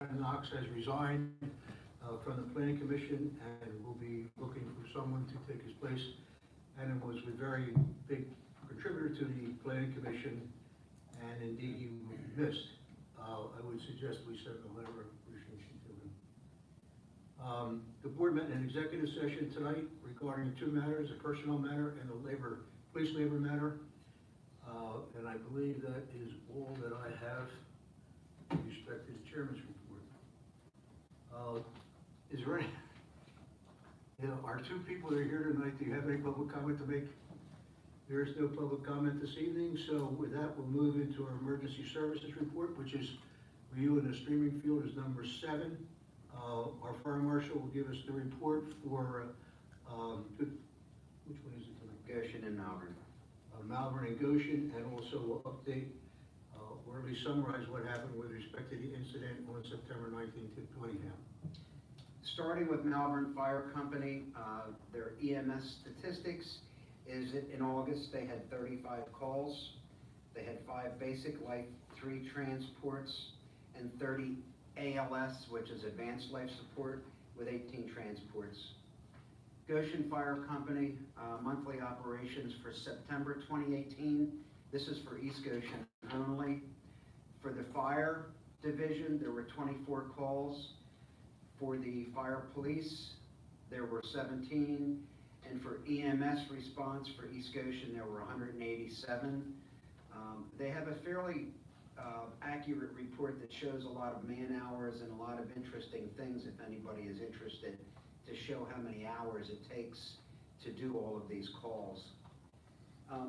Knox has resigned from the planning commission and will be looking for someone to take his place. And it was a very big contributor to the planning commission, and indeed he will be missed. I would suggest we send a letter of appreciation to him. The board met in an executive session tonight regarding two matters, a personnel matter and a police labor matter. And I believe that is all that I have with respect to the chairman's report. Is there any, our two people that are here tonight, do you have any public comment to make? There is no public comment this evening, so with that, we'll move into our emergency services report, which is review in the streaming field is number 7. Our fire marshal will give us the report for, which one is it tonight? Goshen and Malvern. Malvern and Goshen, and also will update, or at least summarize what happened with respect to the incident on September 19th at Bellingham. Starting with Malvern Fire Company, their EMS statistics is that in August they had 35 calls. They had 5 basic life, 3 transports, and 30 ALS, which is advanced life support, with 18 transports. Goshen Fire Company, monthly operations for September 2018. This is for East Goshen only. For the fire division, there were 24 calls. For the fire police, there were 17. And for EMS response for East Goshen, there were 187. They have a fairly accurate report that shows a lot of man hours and a lot of interesting things, if anybody is interested, to show how many hours it takes to do all of these calls.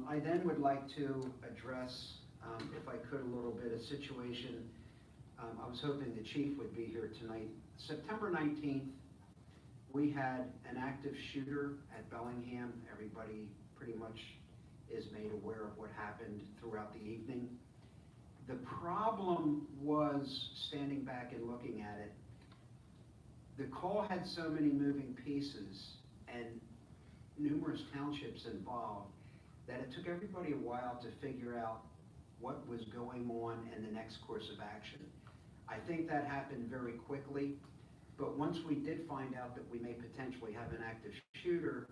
I then would like to address, if I could, a little bit, a situation. I was hoping the chief would be here tonight. September 19th, we had an active shooter at Bellingham. Everybody pretty much is made aware of what happened throughout the evening. The problem was, standing back and looking at it, the call had so many moving pieces and numerous townships involved that it took everybody a while to figure out what was going on and the next course of action. I think that happened very quickly, but once we did find out that we may potentially have an active shooter,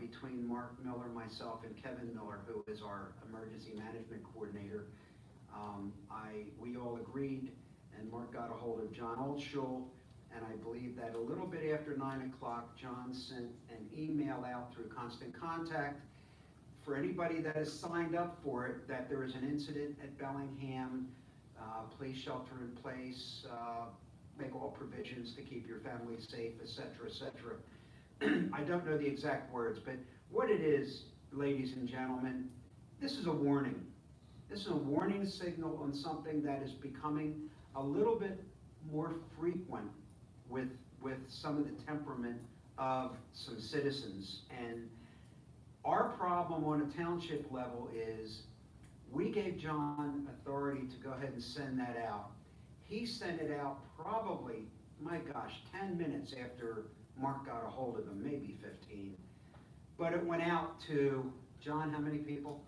between Mark Miller, myself, and Kevin Miller, who is our emergency management coordinator, we all agreed, and Mark got a hold of John Oldschul, and I believe that a little bit after 9 o'clock, John sent an email out through Constant Contact for anybody that has signed up for it, that there is an incident at Bellingham, please shelter in place, make all provisions to keep your family safe, etc., etc. I don't know the exact words, but what it is, ladies and gentlemen, this is a warning. This is a warning signal on something that is becoming a little bit more frequent with some of the temperament of some citizens. And our problem on a township level is we gave John authority to go ahead and send that out. He sent it out probably, my gosh, 10 minutes after Mark got a hold of him, maybe 15. But it went out to, John, how many people?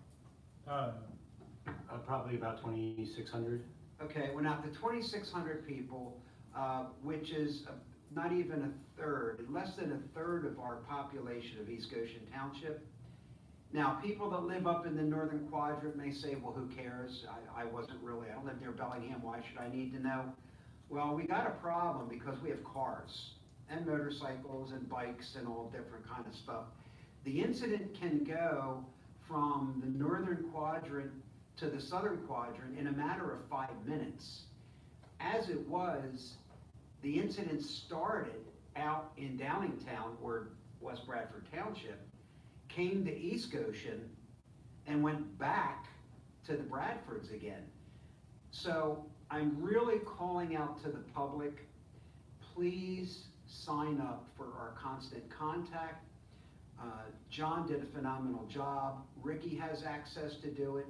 Probably about 2,600. Okay, it went out to 2,600 people, which is not even a third, less than a third of our population of East Goshen Township. Now, people that live up in the northern quadrant may say, well, who cares? I don't live near Bellingham, why should I need to know? Well, we got a problem because we have cars and motorcycles and bikes and all different kind of stuff. The incident can go from the northern quadrant to the southern quadrant in a matter of 5 minutes. As it was, the incident started out in Downingtown, or West Bradford Township, came to East Goshen, and went back to the Bradfords again. So I'm really calling out to the public, please sign up for our Constant Contact. John did a phenomenal job. Ricky has access to do it.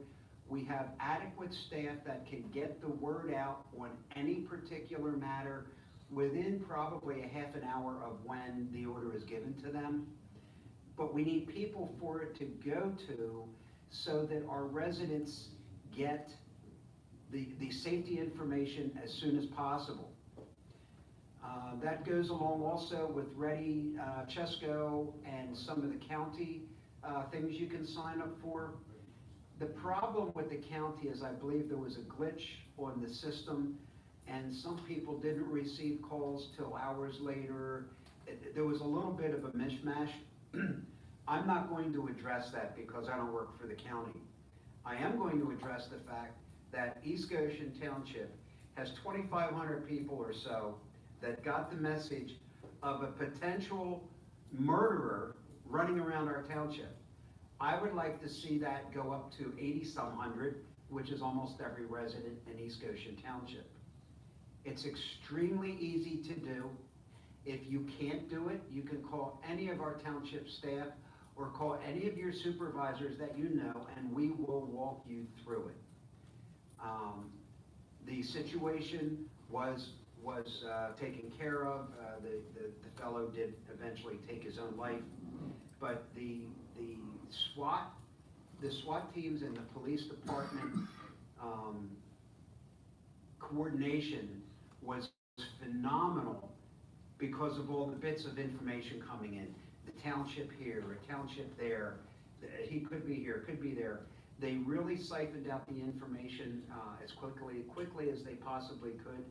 We have adequate staff that can get the word out on any particular matter within probably a half an hour of when the order is given to them. But we need people for it to go to so that our residents get the safety information as soon as possible. That goes along also with Ready, Chesco, and some of the county things you can sign up for. The problem with the county is I believe there was a glitch on the system, and some people didn't receive calls till hours later. There was a little bit of a mishmash. I'm not going to address that because I don't work for the county. I am going to address the fact that East Goshen Township has 2,500 people or so that got the message of a potential murderer running around our township. I would like to see that go up to 80-some hundred, which is almost every resident in East Goshen Township. It's extremely easy to do. If you can't do it, you can call any of our township staff or call any of your supervisors that you know, and we will walk you through it. The situation was taken care of. The fellow did eventually take his own life, but the SWAT teams and the police department coordination was phenomenal because of all the bits of information coming in. The township here, a township there, he could be here, could be there. They really siphoned out the information as quickly as they possibly could.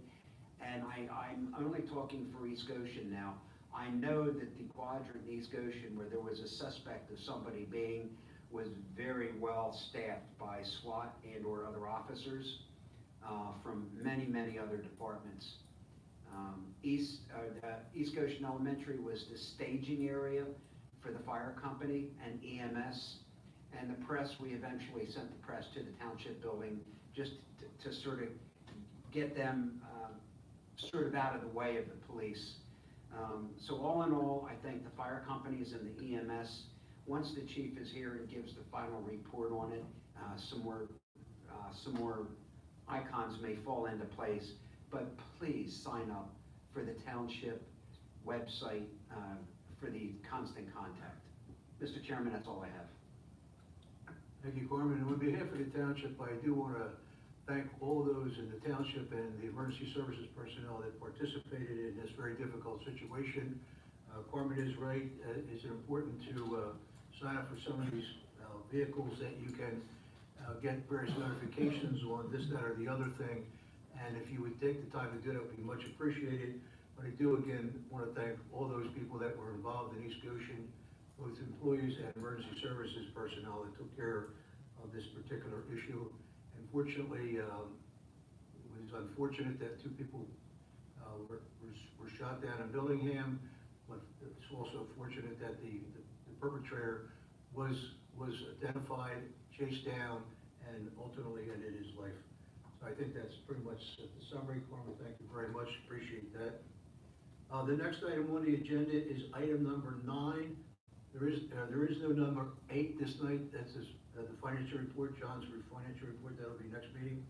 And I'm only talking for East Goshen now. I know that the quadrant in East Goshen where there was a suspect of somebody was very well staffed by SWAT and or other officers from many other departments. East Goshen Elementary was the staging area for the fire company and EMS. And the press, we eventually sent the press to the township building just to sort of get them sort of out of the way of the police. So all in all, I think the fire companies and the EMS, once the chief is here and gives the final report on it, some more icons may fall into place, but please sign up for the township website for the constant contact. Mr. Chairman, that's all I have. Thank you, Corman. On behalf of the township, I do want to thank all those in the township and the emergency services personnel that participated in this very difficult situation. Corman is right. It's important to sign up for some of these vehicles that you can get various notifications on this, that, or the other thing. And if you would take the time to do that, it would be much appreciated. But I do, again, want to thank all those people that were involved in East Goshen, both employees and emergency services personnel that took care of this particular issue. Unfortunately, it was unfortunate that two people were shot down in Billingham, but it's also fortunate that the perpetrator was identified, chased down, and ultimately ended his life. So I think that's pretty much the summary. Corman, thank you very much, appreciate that. The next item on the agenda is item number 9. There is no number 8 this night. That's the financial report, John's financial report. That'll be next meeting.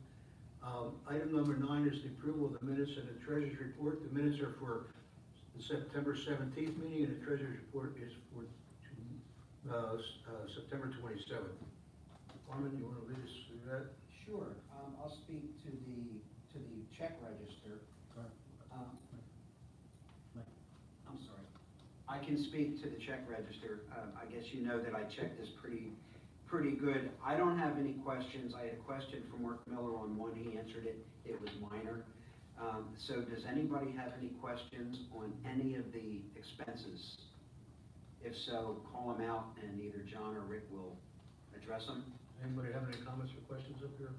Item number 9 is the approval of the minutes and the treasurer's report. The minutes are for the September 17th meeting, and the treasurer's report is for September 27th. Armin, you want to lead us through that? Sure. I'll speak to the check register. I'm sorry. I can speak to the check register. I guess you know that I checked this pretty good. I don't have any questions. I had a question from Mark Miller on one. He answered it. It was minor. So does anybody have any questions on any of the expenses? If so, call them out and either John or Rick will address them. Anybody have any comments or questions up here?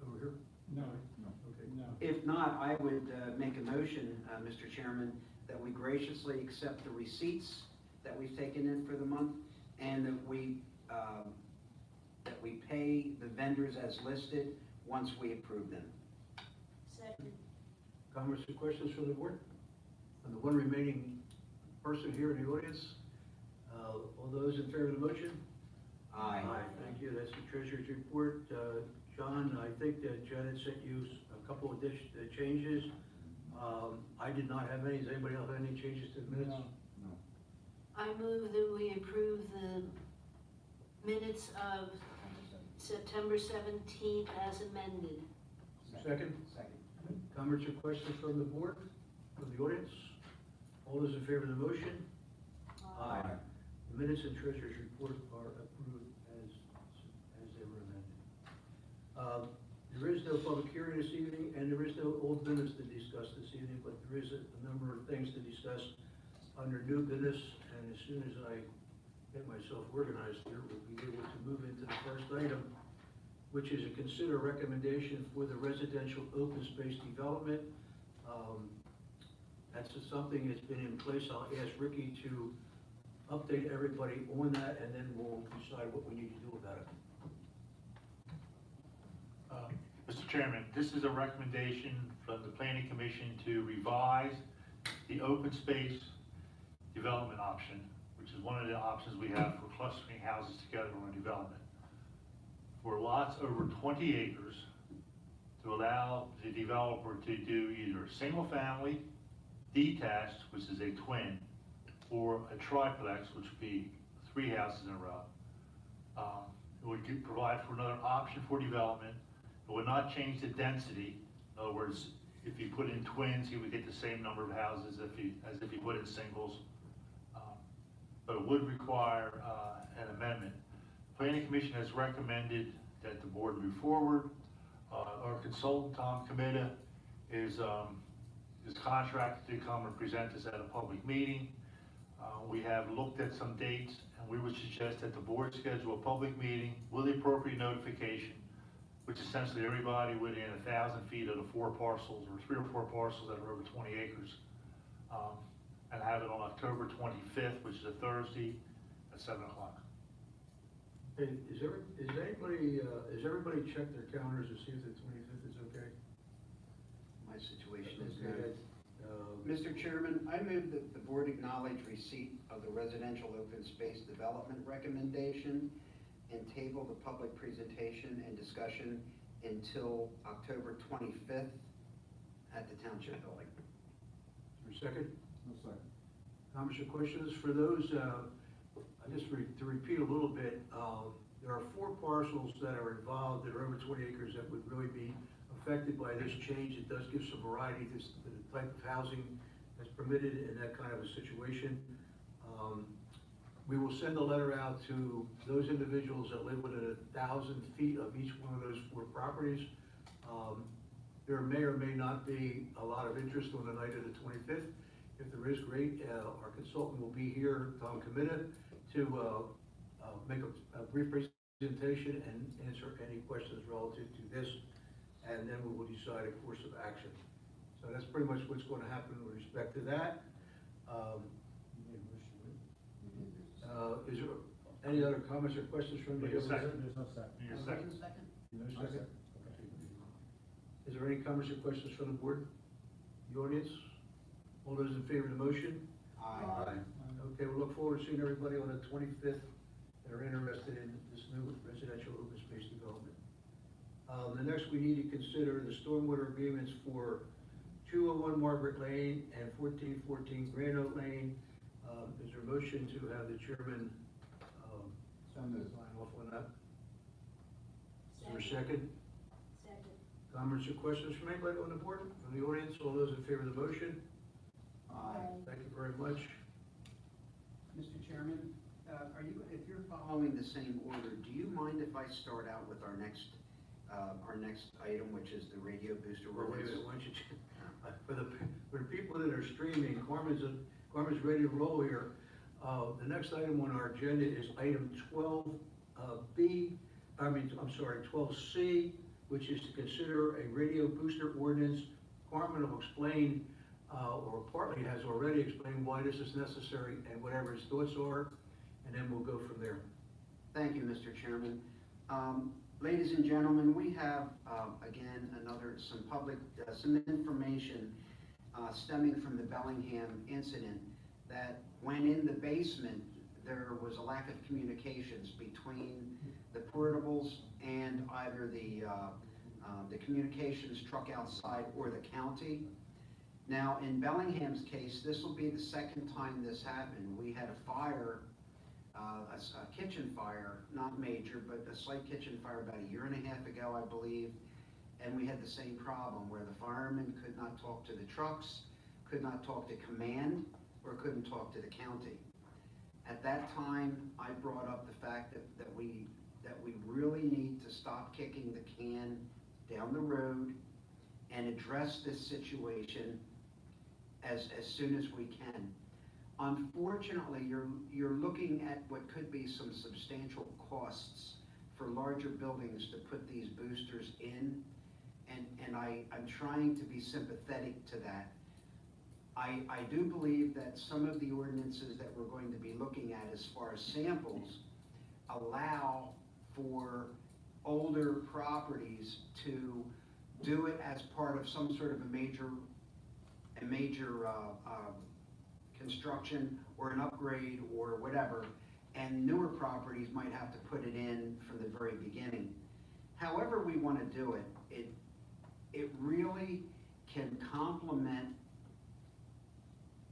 Over here? No. Okay. No. If not, I would make a motion, Mr. Chairman, that we graciously accept the receipts that we've taken in for the month, and that we pay the vendors as listed once we approve them. Second. Comments or questions from the board? And the one remaining person here in the audience? All those in favor of the motion? Aye. Thank you. That's the treasurer's report. John, I think that Janet sent you a couple of changes. I did not have any. Does anybody else have any changes to the minutes? No. I move that we approve the minutes of September 17th as amended. Second? Second. Comments or questions from the board? from the audience? All those in favor of the motion? Aye. The minutes and treasurer's report are approved as they were amended. There is no public hearing this evening, and there is no old business to discuss this evening, but there is a number of things to discuss under new business, and as soon as I get myself organized here, we'll be able to move into the first item, which is a consider recommendation for the residential open space development. That's just something that's been in place. I'll ask Ricky to update everybody on that, and then we'll decide what we need to do about it. Mr. Chairman, this is a recommendation from the Planning Commission to revise the open space development option, which is one of the options we have for clustering houses together on development. For lots over 20 acres, to allow the developer to do either a single family, detached, which is a twin, or a triplex, which would be 3 houses in a row. It would provide for another option for development. It would not change the density. In other words, if you put in twins, you would get the same number of houses as if you put in singles. But it would require an amendment. Planning Commission has recommended that the board move forward. Our consultant, Tom Comita, is contracted to come and present this at a public meeting. We have looked at some dates, and we would suggest that the board schedule a public meeting with the appropriate notification, which essentially everybody within 1,000 feet of the 4 parcels, or 3 or 4 parcels that are over 20 acres, and have it on October 25th, which is a Thursday, at 7 o'clock. Hey, has everybody checked their calendars to see if the 25th is okay? My situation is Okay, good. Mr. Chairman, I move that the board acknowledge receipt of the residential open space development recommendation and table the public presentation and discussion until October 25th at the Township Building. Is there a second? No second. Comments or questions? For those, to repeat a little bit, there are 4 parcels that are involved that are over 20 acres that would really be affected by this change. It does give some variety to the type of housing that's permitted in that kind of a situation. We will send a letter out to those individuals that live within 1,000 feet of each one of those 4 properties. There may or may not be a lot of interest on the night of the 25th. If there is, great. Our consultant will be here, Tom Comita, to make a brief presentation and answer any questions relative to this, and then we will decide a course of action. So that's pretty much what's going to happen with respect to that. Is there any other comments or questions from the There's a second. There's no second. Need a second? No second? Is there any comments or questions from the board, the audience? All those in favor of the motion? Aye. Okay, we'll look forward to seeing everybody on the 25th that are interested in this new residential open space development. The next, we need to consider the stormwater agreements for 201 Margaret Lane and 1414 Grand Oak Lane. Is there a motion to have the chairman So moved. sign off on that? Is there a second? Second. Comments or questions from anybody on the board, from the audience? All those in favor of the motion? Aye. Thank you very much. Mr. Chairman, if you're following the same order, do you mind if I start out with our next item, which is the radio booster Wait a ordinance? minute, why don't you, for the people that are streaming, Carmen's ready to roll here. The next item on our agenda is item 12C, which is to consider a radio booster ordinance. Carmen will explain, or partly has already explained why this is necessary and whatever his thoughts are, and then we'll go from there. Thank you, Mr. Chairman. Ladies and gentlemen, we have, again, some information stemming from the Bellingham incident that when in the basement, there was a lack of communications between the portables and either the communications truck outside or the county. Now, in Bellingham's case, this will be the second time this happened. We had a fire, a kitchen fire, not major, but a slight kitchen fire about 1.5 years ago, I believe. And we had the same problem where the firemen could not talk to the trucks. could not talk to command or couldn't talk to the county. At that time, I brought up the fact that we really need to stop kicking the can down the road and address this situation as soon as we can. Unfortunately, you're looking at what could be some substantial costs for larger buildings to put these boosters in, and I'm trying to be sympathetic to that. I do believe that some of the ordinances that we're going to be looking at as far as samples allow for older properties to do it as part of some sort of a major construction or an upgrade or whatever, and newer properties might have to put it in from the very beginning. However we want to do it, it really can complement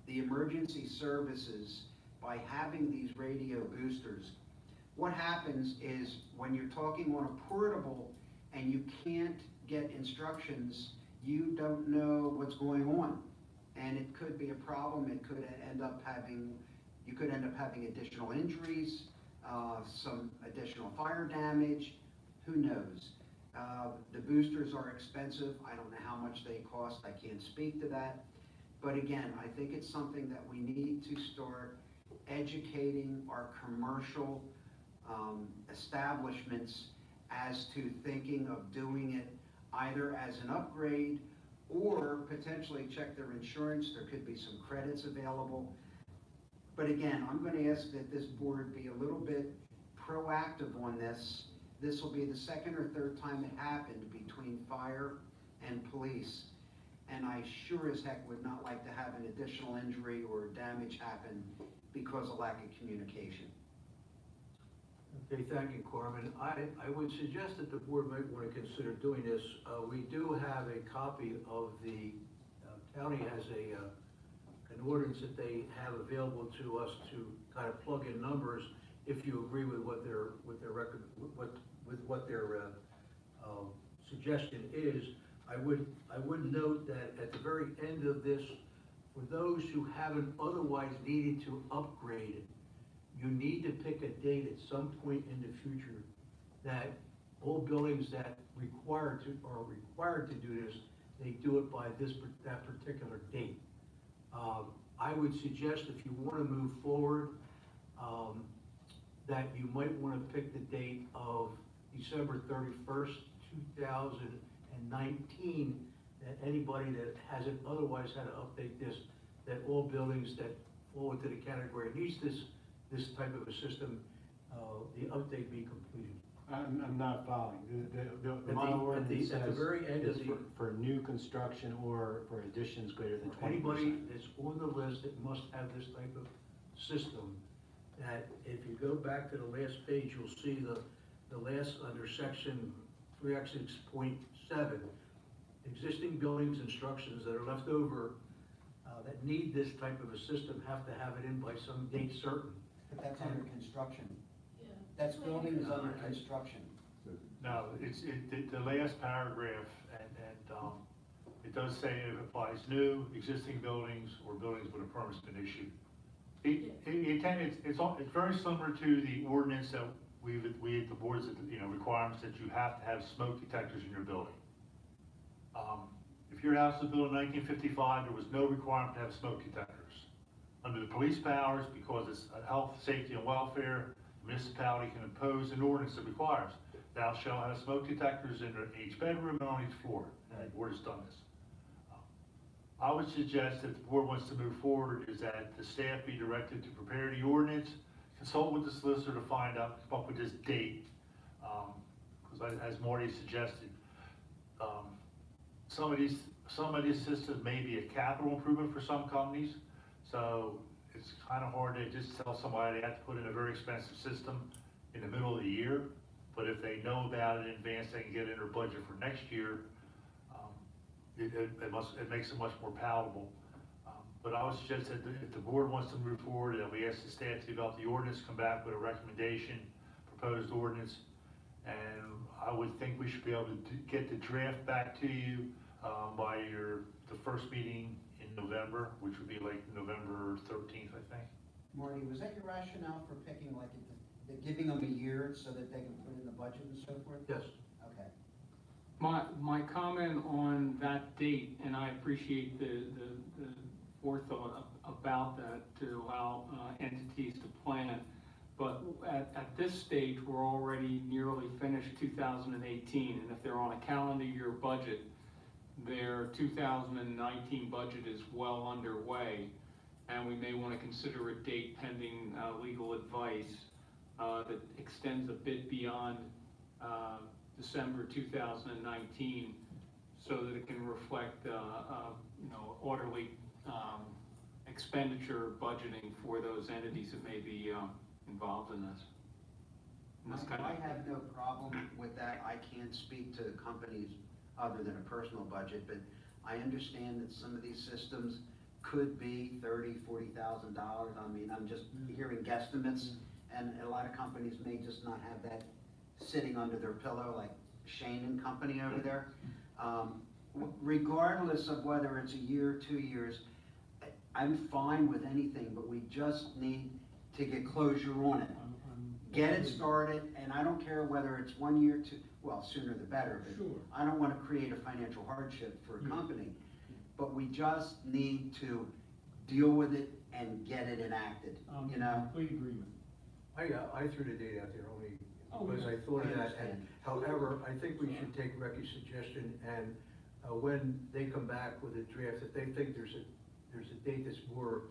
the emergency services by having these radio boosters. What happens is when you're talking on a portable and you can't get instructions, you don't know what's going on. And it could be a problem. It could end up having, you could end up having additional injuries, some additional fire damage, who knows? The boosters are expensive. I don't know how much they cost. I can't speak to that. But again, I think it's something that we need to start educating our commercial establishments as to thinking of doing it either as an upgrade or potentially check their insurance. There could be some credits available. But again, I'm going to ask that this board be a little bit proactive on this. This will be the second or third time it happened between fire and police. And I sure as heck would not like to have an additional injury or damage happen because of lack of communication. Okay, thank you, Corman. I would suggest that the board might want to consider doing this. We do have a copy of the, county has an ordinance that they have available to us to kind of plug in numbers if you agree with what their suggestion is. I would note that at the very end of this, for those who haven't otherwise needed to upgrade, you need to pick a date at some point in the future that all buildings that are required to do this, they do it by that particular date. I would suggest if you want to move forward, that you might want to pick the date of December 31st, 2019, that anybody that hasn't otherwise had to update this, that all buildings that fall into the category needs this type of a system, the update be completed. I'm not following. The At model the ordinance says very end of it's for new construction or for additions greater than 20%. Anybody that's on the list that must have this type of system, that if you go back to the last page, you'll see the last under section 3X6.7, existing buildings and structures that are left over that need this type of a system have to have it in by some date certain. But that's under construction. Yeah. That's buildings under construction. No, the last paragraph, and it does say it applies new, existing buildings, or buildings with a permit's been issued. It's very similar to the ordinance that we at the boards, requirements that you have to have smoke detectors in your building. If your house was built in 1955, there was no requirement to have smoke detectors. Under the police powers, because it's health, safety, and welfare, the municipality can impose an ordinance that requires thou shalt have smoke detectors in each bedroom and on each floor, and the board has done this. I would suggest that the board wants to move forward is that the staff be directed to prepare the ordinance, consult with the solicitor to find out, come up with this date, because as Marty suggested, some of these systems may be a capital improvement for some companies, so it's kind of hard to just tell somebody they have to put in a very expensive system in the middle of the year, but if they know about it in advance, they can get it in their budget for next year. It makes it much more palatable. But I would suggest that if the board wants to move forward, that we ask the staff to develop the ordinance, come back with a recommendation, proposed ordinance, and I would think we should be able to get the draft back to you by the first meeting in in November, which would be like November 13th, I think. Marty, was that your rationale for picking, like, giving them a year so that they can put in the budget and so forth? Yes. Okay. My comment on that date, and I appreciate the forethought about that to allow entities to plan, but at this stage, we're already nearly finished 2018, and if they're on a calendar year budget, their 2019 budget is well underway, and we may want to consider a date pending legal advice that extends a bit beyond December 2019, so that it can reflect, orderly expenditure budgeting for those entities that may be involved in this. I have no problem with that. I can't speak to companies other than a personal budget, but I understand that some of these systems could be $30,000, $40,000. I mean, I'm just hearing guesstimates, and a lot of companies may just not have that sitting under their pillow, like Shane and Company over there. Regardless of whether it's a year, 2 years, I'm fine with anything, but we just need to get closure on it. Get it started, and I don't care whether it's 1 year, well, sooner the better, but Sure. I don't want to create a financial hardship for a company. But we just need to deal with it and get it enacted, you know? Complete agreement. I threw the date out there only Oh, because yeah. I thought of I that. understand. And however, I think we should take Recky's suggestion, and when they come back with a draft, if they think there's a date that's more,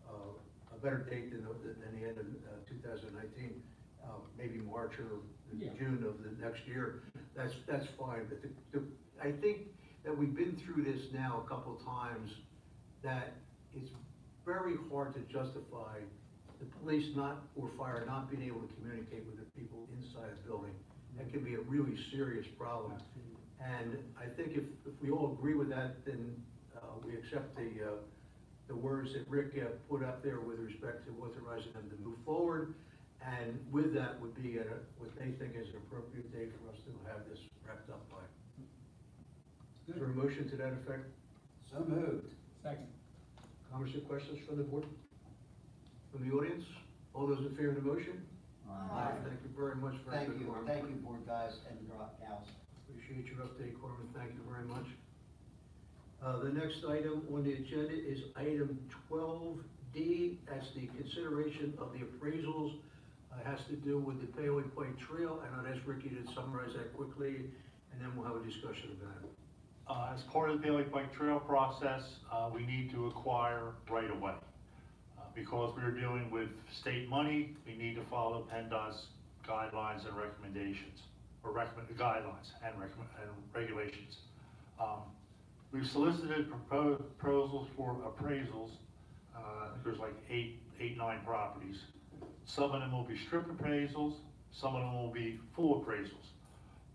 a better date than the end of 2019, maybe March or Yeah. June of the next year, that's fine. But I think that we've been through this now a couple of times, that it's very hard to justify the police or fire not being able to communicate with the people inside a building. That can be a really serious problem. And I think if we all agree with that, then we accept the words that Rick put up there with respect to authorizing them to move forward. And with that would be what they think is an appropriate date for us to have this wrapped up by. Is there a motion to that effect? So moved. Second. Comments or questions from the board? From the audience? All those in favor of the motion? Aye. Thank you very much for Thank that, you, Norm. thank you, board guys and gals. Appreciate your update, Corman, thank you very much. The next item on the agenda is item 12D. That's the consideration of the appraisals. Has to do with the Payway Point Trail, and I'll ask Ricky to summarize that quickly, and then we'll have a discussion about it. As part of the Bailey Pike Trail process, we need to acquire right of way. Because we're dealing with state money, we need to follow PennDOT's guidelines and recommendations, or guidelines and regulations. We've solicited proposals for appraisals. I think there's like eight, 9 properties. Some of them will be strip appraisals, some of them will be full appraisals.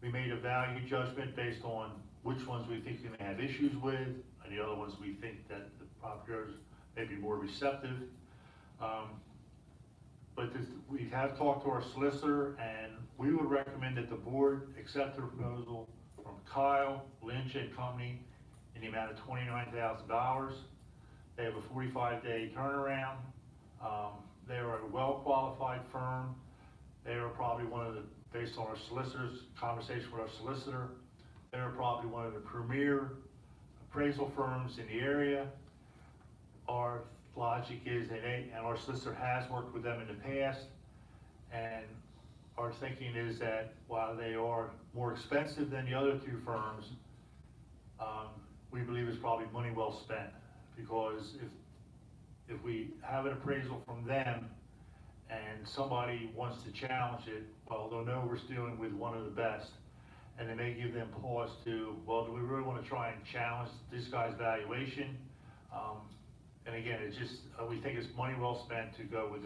We made a value judgment based on which ones we think we may have issues with, and the other ones we think that the property owners may be more receptive. But we have talked to our solicitor, and we would recommend that the board accept the proposal from Kyle, Lynch and Company in the amount of $29,000. They have a 45-day turnaround. They are a well-qualified firm. They are probably one of the, based on our solicitor's conversation with our solicitor, they are probably one of the premier appraisal firms in the area. Our logic is, and our solicitor has worked with them in the past, and our thinking is that while they are more expensive than the other 2 firms, we believe it's probably money well spent, because if we have an appraisal from them and somebody wants to challenge it, well, they'll know we're dealing with one of the best, and they may give them pause to, well, do we really want to try and challenge this guy's valuation? And again, it's just, we think it's money well spent to go with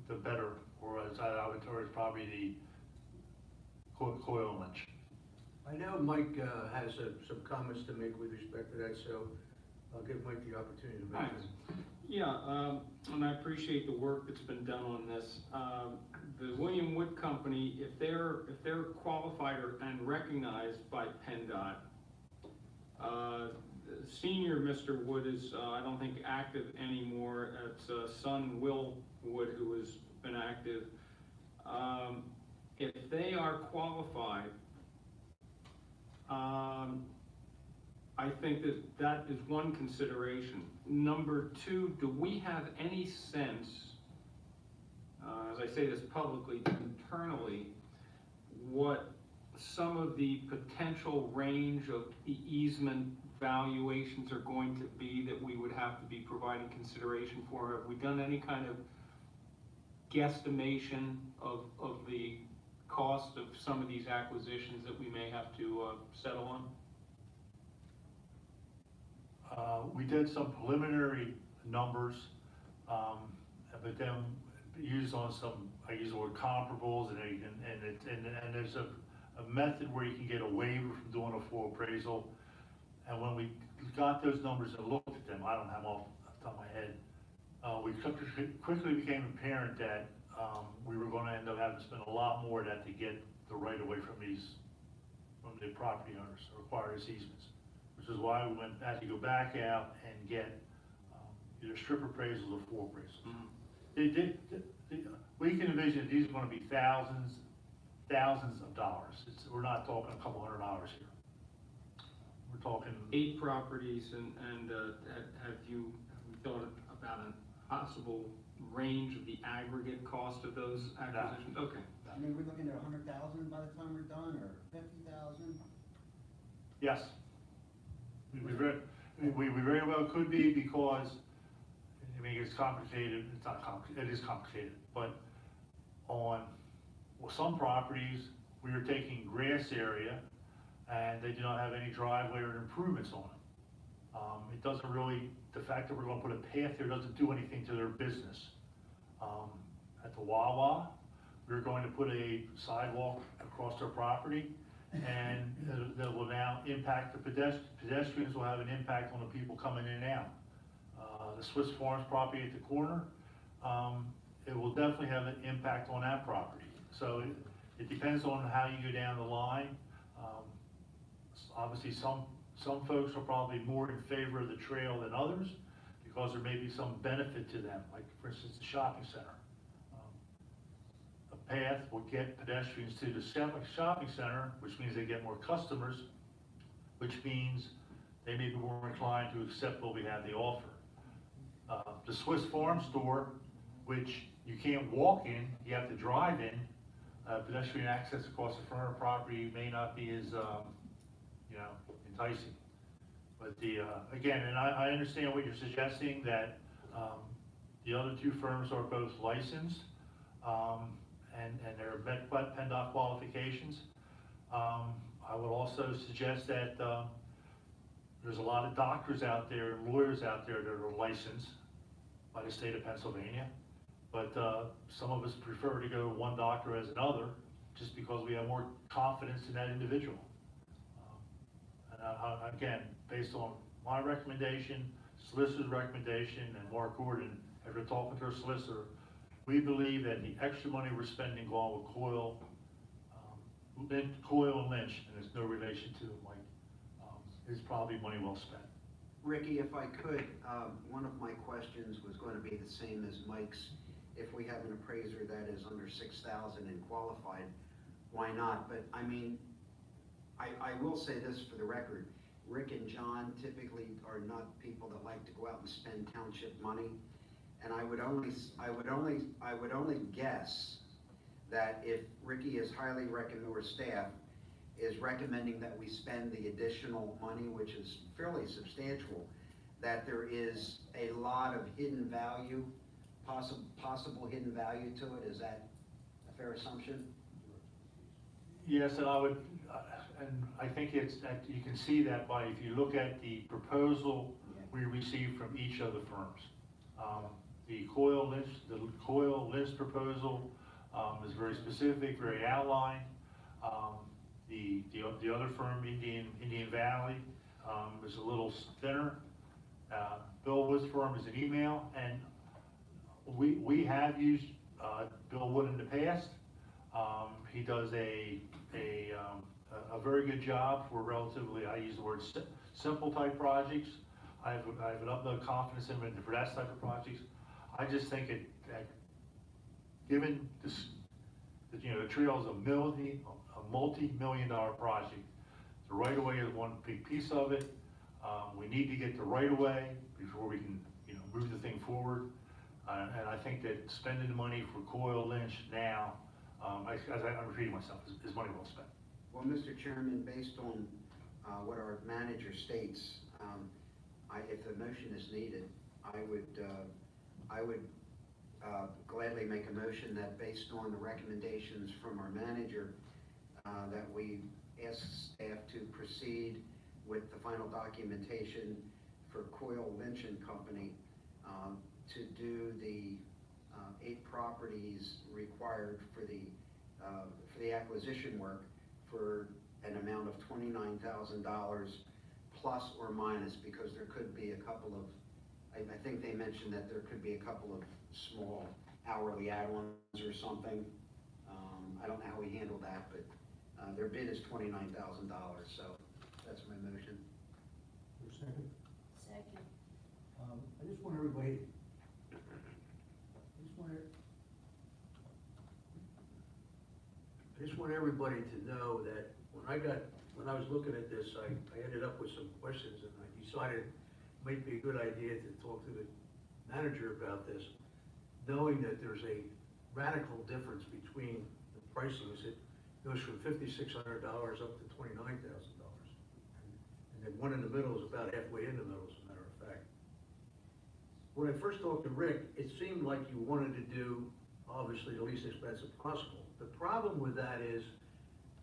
the better, or as I would term, probably the Coyle Lynch. I know Mike has some comments to make with respect to that, so I'll give Mike the opportunity to make Thanks. them. Yeah, and I appreciate the work that's been done on this. The William Wood Company, if they're qualified and recognized by PennDOT, senior Mr. Wood is, I don't think active anymore. It's son Will Wood who has been active. If they are qualified, I think that is one consideration. Number two, do we have any sense, as I say this publicly, internally, what some of the potential range of the easement valuations are going to be that we would have to be providing consideration for? Have we done any kind of guesstimation of the cost of some of these acquisitions that we may have to settle on? We did some preliminary numbers, but then used on some, I use the word comparables, and there's a method where you can get a waiver from doing a full appraisal. And when we got those numbers and looked at them, I don't have them off the top of my head, we quickly became apparent that we were going to end up having to spend a lot more of that to get the right of way from the property owners to require these easements. Which is why we had to go back out and get either strip appraisals or full appraisals. We can envision that these are going to be thousands of dollars. We're not talking a couple $100 here. We're talking 8 properties, and have you thought about a possible range of the aggregate cost of those acquisitions? Okay. I mean, we're looking at 100,000 by the time we're done, or 50,000? yes. We very well could be, because, I mean, it's complicated, it's not complicated, it is complicated, but on some properties, we are taking grass area, and they do not have any driveway or improvements on it. It doesn't really, the fact that we're gonna put a path there doesn't do anything to their business. At the Wawa, we're going to put a sidewalk across their property, and that will now impact the pedestrians, will have an impact on the people coming in and out. The Swiss Farms property at the corner, it will definitely have an impact on that property. So it depends on how you go down the line. Obviously, some folks are probably more in favor of the trail than others, because there may be some benefit to them, like for instance, the shopping center. A path will get pedestrians to the shopping center, which means they get more customers, which means they may be more inclined to accept what we have to offer. The Swiss Farm store, which you can't walk in, you have to drive in, pedestrian access across the front of the property may not be as, enticing. But again, and I understand what you're suggesting, that the other 2 firms are both licensed, and they're met PennDOT qualifications. I would also suggest that there's a lot of doctors out there and lawyers out there that are licensed by the state of Pennsylvania, but some of us prefer to go to one doctor as another, just because we have more confidence in that individual. And again, based on my recommendation, solicitor's recommendation, and Mark Gordon, after talking to our solicitor, we believe that the extra money we're spending going with Coyle and Lynch, and there's no relation to them, Mike, is probably money well spent. Ricky, if I could, one of my questions was going to be the same as Mike's. If we have an appraiser that is under 6,000 and qualified, why not? But I mean, I will say this for the record, Rick and John typically are not people that like to go out and spend township money. And I would only guess that if Ricky is highly recommended, or staff is recommending that we spend the additional money, which is fairly substantial, that there is a lot of hidden value, possible hidden value to it. Is that a fair assumption? Yes, and I think it's that you can see that by, if you look at the proposal we received from each of the firms. The Coyle Lynch proposal is very specific, very outlined. The other firm, Indian Valley, is a little thinner. Bill Wood's firm is an email, and we have used Bill Wood in the past. He does a a very good job for relatively, I use the word simple type projects. I have an utmost confidence in him for that type of projects. I just think that given this, that, you know, the trail is a multi-million-dollar project. The right-of-way is one big piece of it. We need to get the right-of-way before we can, you know, move the thing forward. And I think that spending the money for Coyle Lynch now, I'm repeating myself, is money well spent. Well, Mr. Chairman, based on what our manager states, if the motion is needed, I would gladly make a motion that based on the recommendations from our manager, that we ask staff to proceed with the final documentation for Coyle Lynch and Company to do the 8 properties required for the acquisition work for an amount of $29,000 plus or minus, because there could be a couple of, I think they mentioned that there could be a couple of small hourly add-ons or something. I don't know how we handle that, but their bid is $29,000, so that's my motion. For a second. Second. I just want everybody, I just want everybody to know that when I was looking at this, I ended up with some questions, and I decided it might be a good idea to talk to the manager about this, knowing that there's a radical difference between the pricing. It goes from $5,600 up to $29,000. And then one in the middle is about halfway in the middle, as a matter of fact. When I first talked to Rick, it seemed like you wanted to do, obviously, the least expensive possible. The problem with that is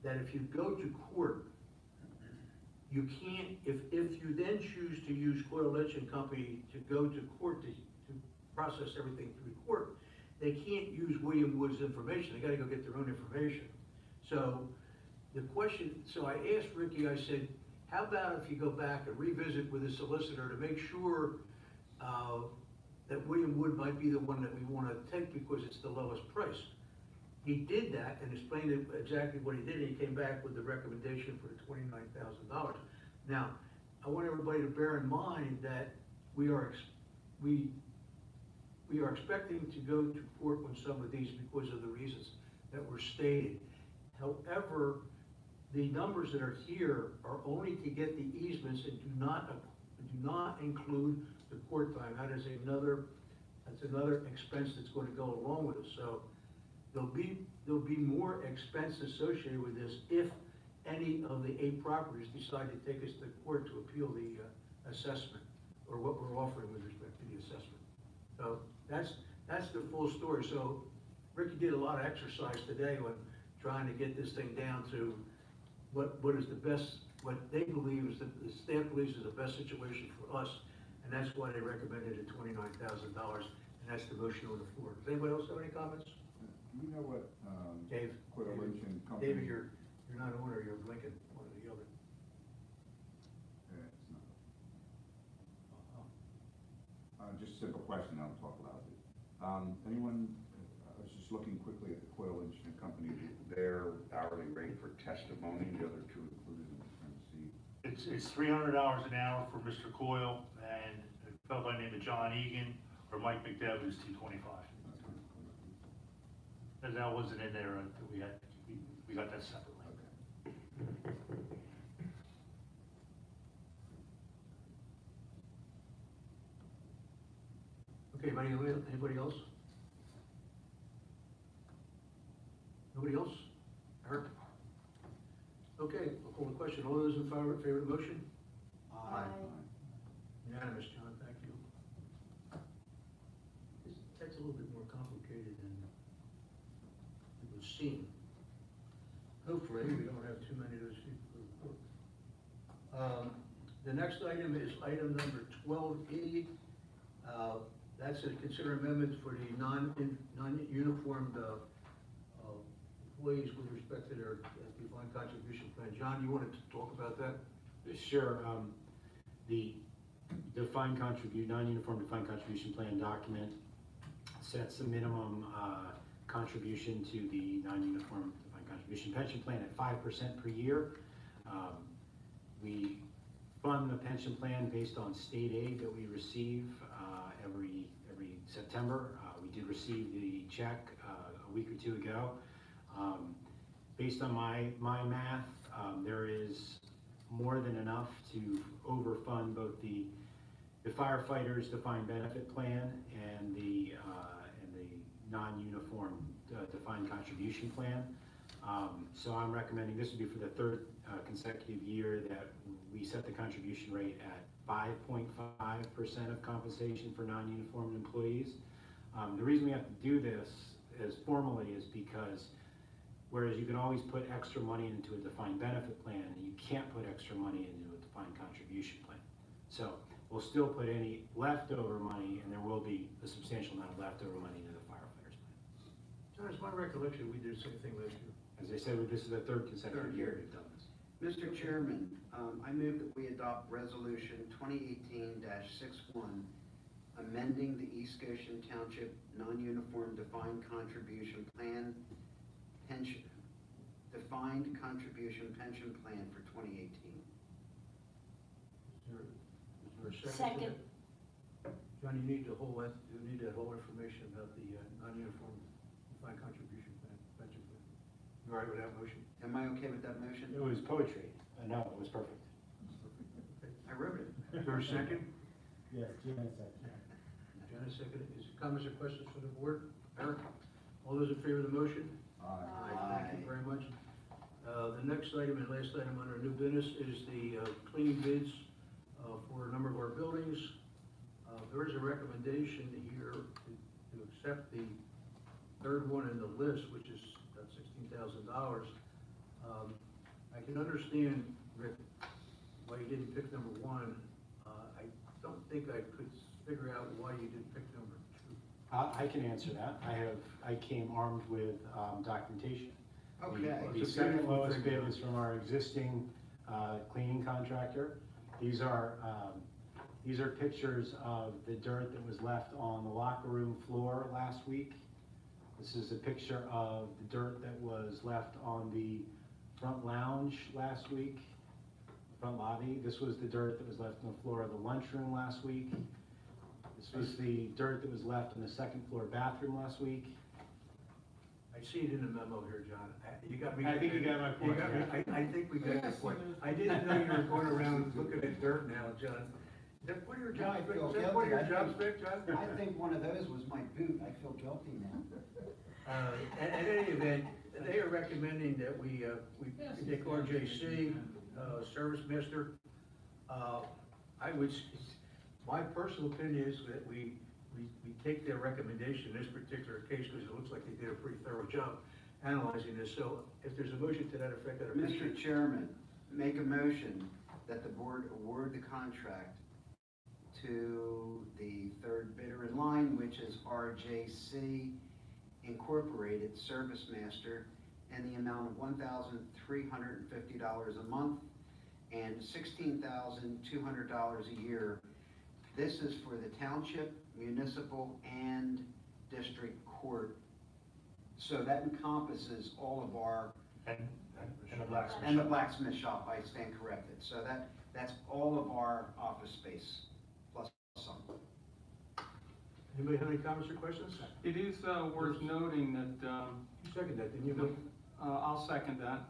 that if you go to court, you can't, if you then choose to use Coyle Lynch and Company to go to court to process everything through court, they can't use William Wood's information. They gotta go get their own information. So the question, so I asked Ricky, I said, how about if you go back and revisit with the solicitor to make sure that William Wood might be the one that we wanna take because it's the lowest price. He did that and explained exactly what he did, and he came back with the recommendation for the $29,000. Now, I want everybody to bear in mind that we are expecting to go to court on some of these because of the reasons that were stated. However, the numbers that are here are only to get the easements and do not include the court time. That's another expense that's going to go along with it. So there'll be more expense associated with this if any of the 8 properties decide to take us to court to appeal the assessment, or what we're offering with respect to the assessment. So that's the full story. So Ricky did a lot of exercise today on trying to get this thing down to what is the best, what they believe is the staff believes is the best situation for us, and that's why they recommended it $29,000, and that's the motion on the floor. Does anybody else have any comments? Do you know what, Dave? Coyle Lynch and Company? David, you're not on, or you're blinking, one or the other. It's not. Just a simple question, I'll talk loudly. Anyone, I was just looking quickly at the Coyle Lynch and Company, their hourly rate for testimony, the other 2 included, I'm trying to see. It's $300 an hour for Mr. Coyle, and a fellow by the name of John Egan or Mike McDevitt is $225. And that wasn't in there, we got that separately. Okay, anybody else? Nobody else? Eric? Okay, I'll call the question. All those in favor of the motion? Aye. Unanimous, John, thank you. That's a little bit more complicated than it would seem. Hopefully, we don't have too many of those people for the court. The next item is item number 12E. That's a consider amendments for the non-uniformed employees with respect to their defined contribution plan. John, you wanted to talk about that? Sure. The non-uniform defined contribution plan document sets the minimum contribution to the non-uniform defined contribution contribution pension plan at 5% per year. We fund the pension plan based on state aid that we receive every September. We did receive the check a week or two ago. Based on my math, there is more than enough to overfund both the firefighters defined benefit plan and the non-uniform defined contribution plan. So I'm recommending, this would be for the third consecutive year that we set the contribution rate at 5.5% of compensation for non-uniformed employees. The reason we have to do this as formally is because whereas you can always put extra money into a defined benefit plan, you can't put extra money into a defined contribution plan. So we'll still put any leftover money, and there will be a substantial amount of leftover money into the firefighters plan. John, it's my recollection, we did the same thing last year. As I said, this is the third consecutive Third year year. we've done this. Mr. Chairman, I move that we adopt Resolution 2018-61, amending the East Goshen Township Non-Uniform Defined Contribution Plan Pension, Defined Contribution Pension Plan for 2018. Is there a second? to Second. that? John, you need the whole, you need that whole information about the non-uniform defined contribution plan, pension plan. You all right with that motion? Am I okay with that motion? It was poetry. No, it was perfect. I wrote it. Is there a second? Yes, Jim, second. Janice seconded. Is there comments or questions from the board? Eric? All those in favor of the motion? Thank you very much. The next item and last item under new business is the cleaning bids for a number of our buildings. There is a recommendation here to accept the third one in the list, which is about $16,000. I can understand, Rick, why you didn't pick number one. I don't think I could figure out why you didn't pick number two. I can answer that. I came armed with documentation. Okay. The second lowest bid is from our existing cleaning contractor. These are pictures of the dirt that was left on the locker room floor last week. This is a picture of the dirt that was left on the front lounge last week, front lobby. This was the dirt that was left on the floor of the lunchroom last week. This was the dirt that was left on the second floor bathroom last week. I see it in the memo here, John. You got me. I think you got my point, You got me. I think we got your point. I didn't know you were going around looking at dirt now, John. Is that part of your job spec? Is that part of your job spec, John? I think one of those was my boot. I feel guilty now. At any event, they are recommending that we take RJC, Service Master. I would, my personal opinion is that we take their recommendation in this particular case because it looks like they did a pretty thorough job analyzing this. So if there's a motion to that effect, I'd appreciate Mr. it. Chairman, make a motion that the board award the contract to the third bidder in line, which is RJC Incorporated Service Master, and the amount of $1,350 a month and $16,200 a year. This is for the township, municipal, and district court. So that encompasses all of our, And the blacksmith. and the blacksmith shop, I stand corrected. So that's all of our office space, plus some. Anybody have any comments or questions? It is worth noting that, You seconded that, didn't you, Mike? I'll second that.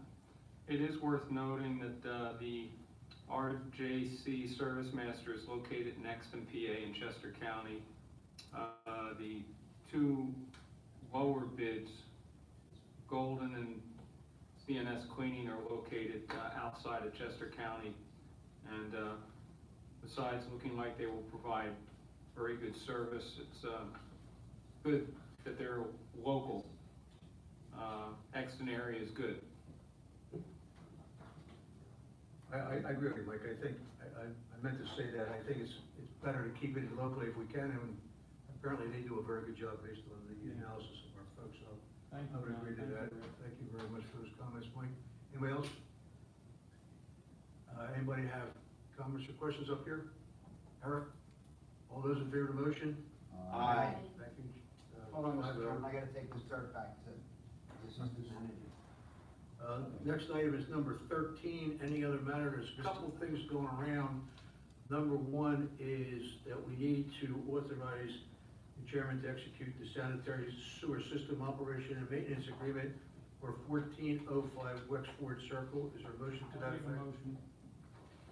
It is worth noting that the RJC Service Master is located in Exton, PA in Chester County. The two lower bids, Golden and CNS Cleaning, are located outside of Chester County. And besides looking like they will provide very good service, it's good that they're local. Exton area is good. I agree with you, Mike. I think, I meant to say that. I think it's better to keep it locally if we can, and apparently they do a very good job based on the analysis of our folks, so I would agree to that. Thank you very much for those comments, Mike. Anybody else? Anybody have comments or questions up here? Eric? All those in favor of the motion? Aye. Thank you. Hold on, Mr. 5-0. Chairman, I gotta take this dirt back to the assistant manager. Next item is number 13, any other matter. There's a couple of things going around. Number one is that we need to authorize the chairman to execute the sanitary sewer system operation and maintenance agreement for 1405 Wexford Circle. Is there a motion to that I'll make a effect? motion.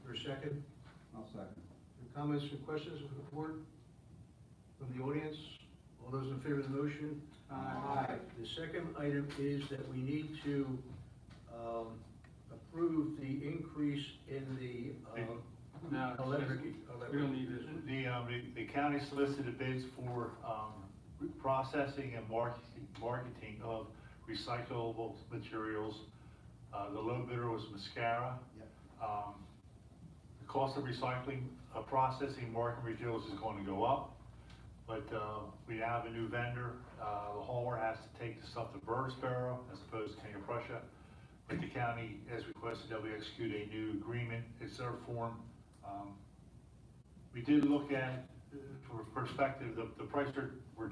Or a second? I'll second. Comments or questions from the board? From the audience? All those in favor of the motion? Aye. The second item is that we need to approve the increase in the No, electric. we don't need this. The county solicited bids for processing and marketing of recyclable materials. The low bidder was Mascara. Yep. The cost of recycling, processing, marketing materials is going to go up, but we have a new vendor. The hauler has to take the stuff to Burnsboro as opposed to King of Prussia. But the county has requested that we execute a new agreement. It's their form. We did look at, from a perspective, the price we're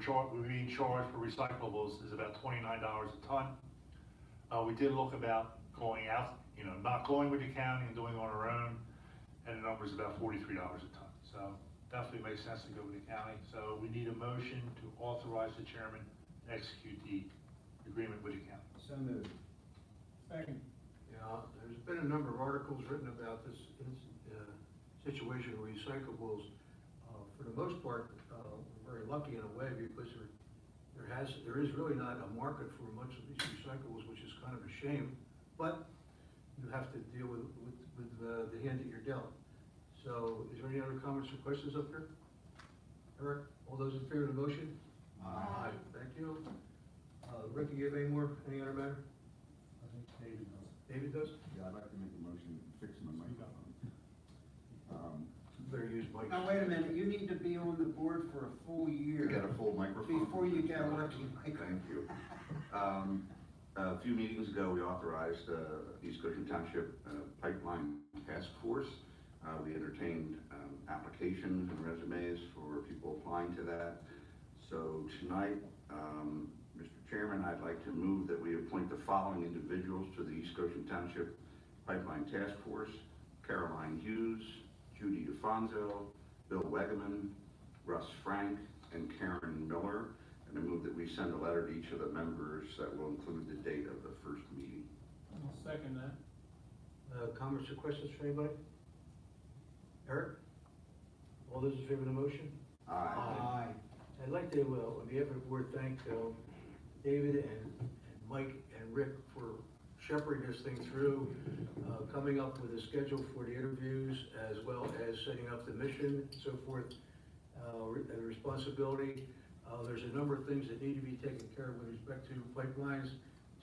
being charged for recyclables is about $29 a ton. We did look about going out, not going with the county and doing it on our own, and the number is about $43 a ton. So definitely makes sense to go with the county. So we need a motion to authorize the chairman to execute the agreement with the county. So moved. Second. Yeah, there's been a number of articles written about this situation with recyclables. For the most part, we're very lucky in a way because there is really not a market for much of these recyclables, which is kind of a shame. But you have to deal with the hand that you're dealt. So is there any other comments or questions up here? Eric, all those in favor of the motion? Aye. Thank you. Ricky, you have any other matter? I think David knows. David does? Yeah, I'd like to make a motion to fix my microphone. Better use Mike's. Now, wait a minute, you need to be on the board for a full year. You get a full microphone? Before you get a working microphone. Thank you. A few meetings ago, we authorized East Goshen Township Pipeline Task Force. We entertained applications and resumes for people applying to that. So tonight, Mr. Chairman, I'd like to move that we appoint the following individuals to the East Goshen Township Pipeline Task Force: Caroline Hughes, Judy DeFonso, Bill Wegeman, Russ Frank, and Karen Miller. And I move that we send a letter to each of the members that will include the date of the first meeting. I'll second that. Comments or questions for anybody? Eric? All those in favor of the motion? Aye. I'd like to, on behalf of the board, thank David and Mike and Rick for shepherding this thing through, coming up with a schedule for the interviews, as well as setting up the mission and so forth, and responsibility. There's a number of things that need to be taken care of with respect to pipelines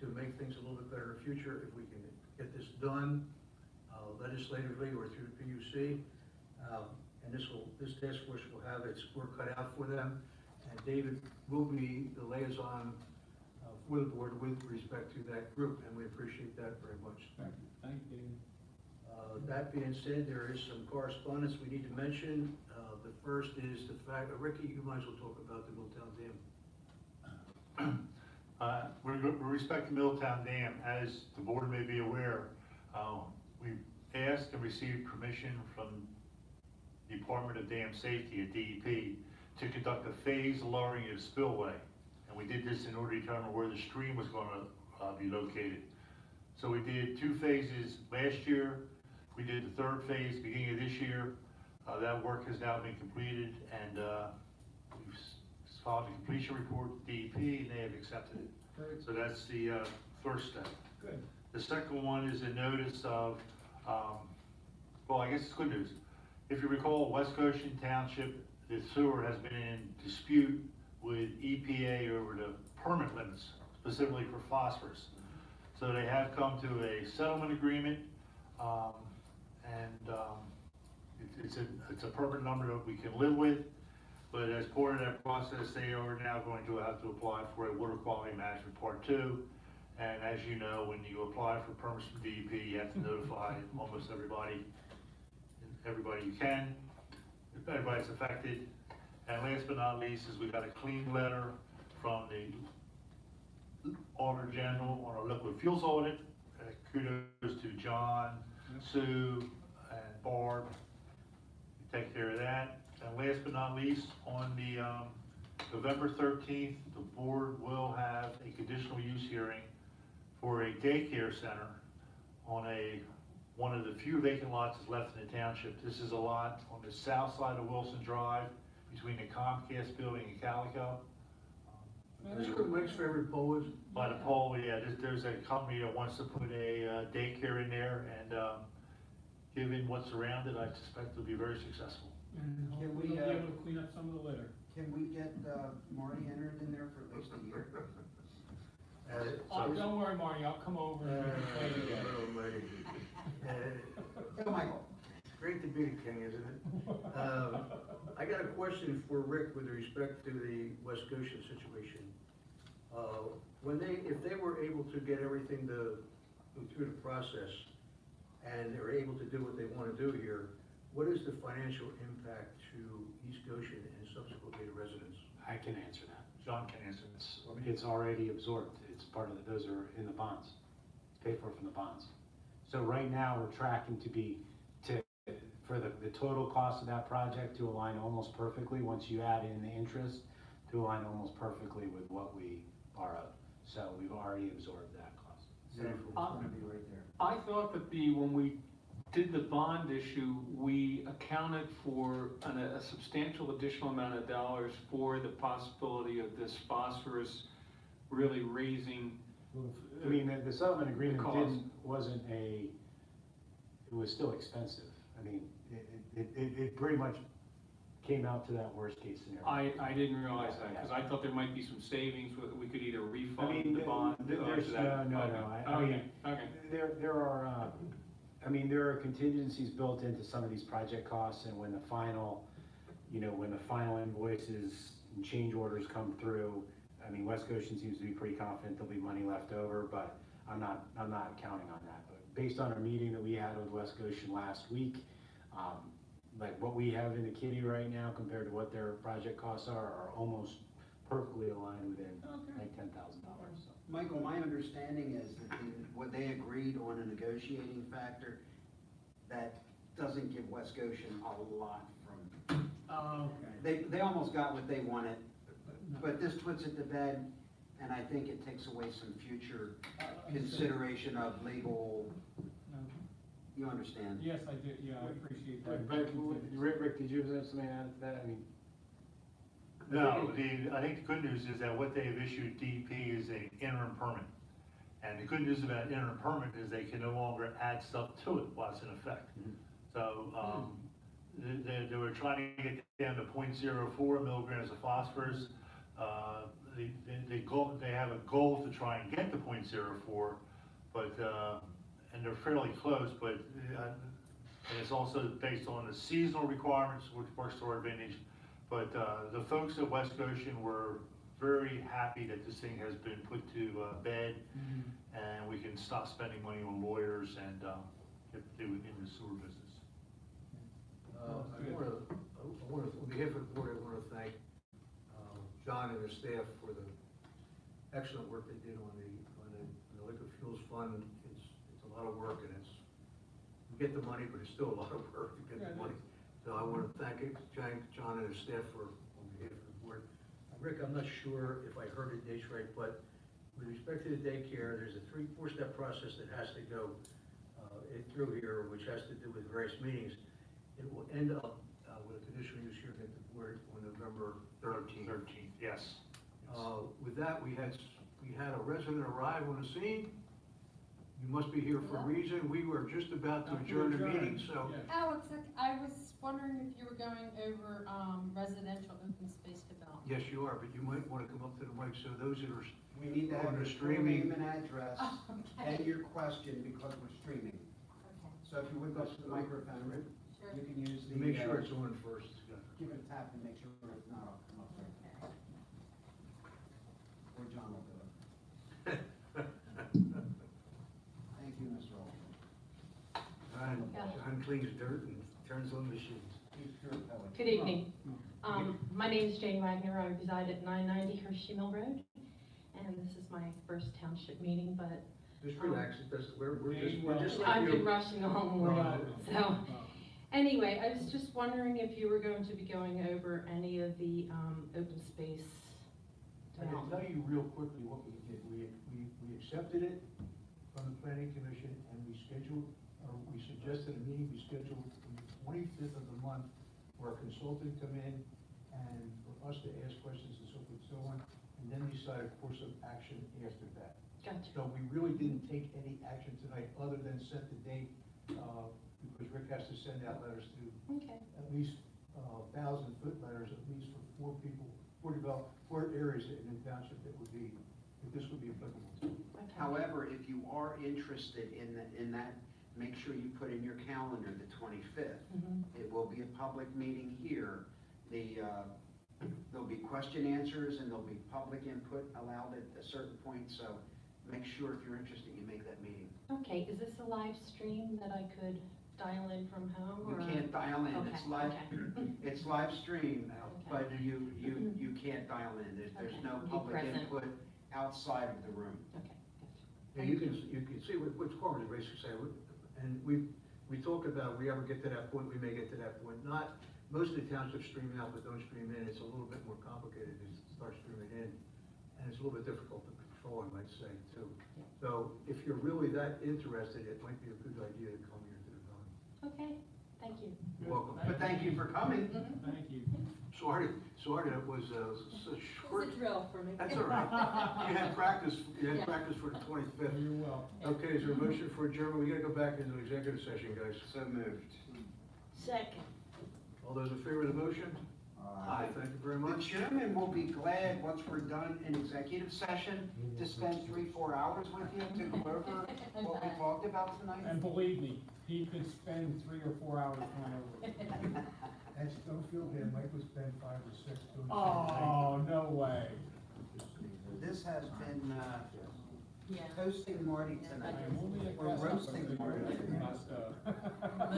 to make things a little bit better in the future. If we can get this done legislatively or through the PUC, and this task force will have its work cut out for them. And David will be the liaison for the board with respect to that group, and we appreciate that very much. Thank you. Thank you, David. That being said, there is some correspondence we need to mention. The first is the fact, Ricky, you might as well talk about the Milltown Dam. With respect to Milltown Dam, as the board may be aware, we asked and received permission from the Department of Dam Safety at DEP to conduct a phased lowering of spillway. And we did this in order to determine where the stream was going to be located. So we did 2 phases last year. We did the 3rd phase beginning of this year. That work has now been completed, and we've filed a completion report with DEP, and they have accepted it. Great. So that's the first step. Good. The second one is a notice of, well, I guess it's good news. If you recall, West Goshen Township, the sewer has been in dispute with EPA over the permit limits, specifically for phosphorus. So they have come to a settlement agreement, and it's a permit number that we can live with. But as part of that process, they are now going to have to apply for a Water Quality Management Part 2. And as you know, when you apply for permits from DEP, you have to notify almost everybody you can, everybody's affected. And last but not least is we got a clean letter from the Auditor General on our liquid fuels audit. kudos to John, Sue, and Barb, to take care of that. And last but not least, on the November 13th, the board will have a conditional use hearing for a daycare center on one of the few vacant lots that's left in the township. This is a lot on the south side of Wilson Drive, between the Comcast building and Calico. That's where Mike's favorite pole is. By the pole, yeah, there's a company that wants to put a daycare in there, and given what's around it, I suspect it'll be very successful. And Can hopefully we, we'll be able to clean up some of the litter. Can we get Marty entered in there for at least a year? Oh, don't worry, Marty, I'll come over and play again. Go, Michael. Great to be the king, isn't it? I got a question for Rick with respect to the West Goshen situation. If they were able to get everything through the process, and they're able to do what they want to do here, what is the financial impact to East Goshen and subsequently the residents? I can answer that. John can answer this. It's already absorbed. It's part of those are in the bonds. It's paid for from the bonds. So right now, we're tracking for the total cost of that project to align almost perfectly, once you add in the interest, to align almost perfectly with what we borrowed. So we've already absorbed that cost. So it's gonna be right there. I thought that when we did the bond issue, we accounted for a substantial additional amount of dollars for the possibility of this phosphorus really raising. I mean, the settlement agreement cost. it was still expensive. I mean, it pretty much came out to that worst case scenario. I didn't realize that, because I thought there might be some savings, whether we could either I refund mean, the bond. there's, to that. no. Okay, okay. There are contingencies built into some of these project costs, and when the final invoices and change orders come through, I mean, West Goshen seems to be pretty confident there'll be money left over, but I'm not counting on that. But based on our meeting that we had with West Goshen last week, like what we have in the kitty right now compared to what their project costs are almost perfectly aligned within like $10,000. So. Michael, my understanding is that what they agreed on a negotiating factor, that doesn't give West Goshen a lot from, Oh, okay. they almost got what they wanted, but this puts it to bed, and I think it takes away some future consideration of legal, you understand? Yes, I do, yeah, I appreciate that. But Rick, did you have something to add to that? I mean. No, I think the good news is that what they've issued DP is an interim permit. And the good news about interim permit is they can no longer add stuff to it while it's in effect. So, they were trying to get down to 0.04 milligrams of phosphorus. They have a goal to try and get to 0.04, but, and they're fairly close, but, and it's also based on the seasonal requirements, which works to our advantage. But the folks at West Goshen were very happy that this thing has been put to bed, and we can stop spending money on lawyers and get to in the sewer business. On behalf of the board, I want to thank John and his staff for the excellent work they did on the liquid fuels fund. It's a lot of work, and we get the money, but it's still a lot of work to get the money. So I want to thank John and his staff on behalf of the board. Rick, I'm not sure if I heard it dates right, but with respect to the daycare, there's a 4-step process that has to go through here, which has to do with various meetings. It will end up with a conditional use hearing at the board on November 13th. Yes. With that, we had a resident arrive on the scene. You must be here for a reason. We were just about to adjourn the meeting, so. Alex, I was wondering if you were going over residential open space development. Yes, you are, but you might want to come up to the mic so those that are We need to have on your the full streaming. name and address Okay. and your question because we're streaming. Okay, So if you would go to the microphone, sure. you can use the. Make sure it's on first. Give it a tap and make sure it's not, I'll come up there. Okay. Or John will do it. Thank you, Mr. Alden. John cleans dirt and turns on machines. He's pure poet. Good evening. My name is Jane Wagner. I reside at 990 Hershey Mill Road, and this is my first township meeting, but Just relax, it doesn't, we're just like I've been you. rushing home, Well, so. Anyway, I was just wondering if you were going to be going over any of the, open space I can tell you real quickly what we did. We accepted it from the planning commission and we scheduled, or we suggested a meeting be scheduled on the 25th of the month for a consultant to come in and for us to ask questions and so forth and so on, and then decide a course of action after that. Gotcha. So we really didn't take any action tonight other than set the date, because Rick has to send out letters to Okay, at least 1,000-foot letters, at least for 4 people, 4 areas in the township that would be, that this would be applicable to. okay. However, if you are interested in that, make sure you put in your calendar the 25th. Mhm. It will be a public meeting here. There'll be question answers and there'll be public input allowed at a certain point, so make sure if you're interested, you make that meeting. Okay, is this a live stream that I could dial in from home, You or? can't dial in, Okay, it's live, okay. it's live stream, Okay. but you can't dial in. There's Okay, no be public present. input outside of the room. Okay, And you can see what Corbin is basically saying, and we talk about, we ever get to that point, we may get to that point, not, most of the townships stream out, but don't stream in, it's a little bit more complicated to start streaming in, and it's a little bit difficult to control, I might say, too. So if you're really that interested, it might be a good idea to come here to the meeting. okay, thank you. You're welcome. But thank you for coming. Thank you. Sorry that was such short. It's a drill for me. That's all right. You had practice for the 25th. You're welcome. Okay, is there a motion for adjournment? We gotta go back into executive session, guys. So moved. Second. All those in favor of the motion? Aye. Thank you very The much. chairman will be glad, once we're done in executive session, to spend 3-4 hours with you to go over what we talked about tonight. And believe me, he could spend 3 or 4 hours going over it. And don't feel bad, Mike would spend 5 or 6 doing the Oh, no way. This has been Yeah. toasting Marty tonight. I am only a We're grasshopper roasting to Marty. your must,